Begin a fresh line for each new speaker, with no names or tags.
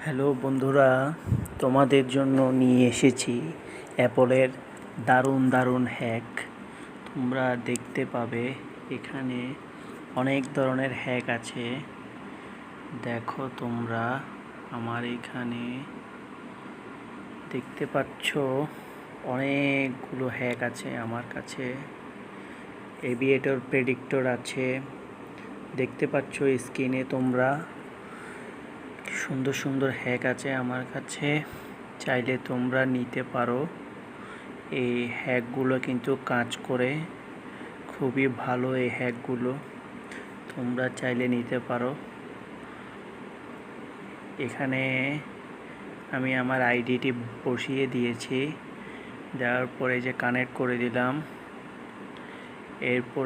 Hello বন্ধুরা, তোমাদের জন্য নিয়ে এসেছি অ্যাপলের দারুণ দারুণ হ্যাক। তোমরা দেখতে পাবে এখানে অনেক ধরনের হ্যাক আছে। দেখো তোমরা আমার এখানে দেখতে পাচ্ছ অনেকগুলো হ্যাক আছে আমার কাছে। এভিয়েটর প্রেডিক্টর আছে, দেখতে পাচ্ছ স্ক্রিনে তোমরা। সুন্দর সুন্দর হ্যাক আছে আমার কাছে, চাইলে তোমরা নিতে পারো। এই হ্যাকগুলো কিন্তু কাজ করে, খুবই ভালো এই হ্যাকগুলো, তোমরা চাইলে নিতে পারো। এখানে আমি আমার আইডিটি বসিয়ে দিয়েছি, দেওয়ার পরে যে কানেক্ট করে দিলাম, এরপরে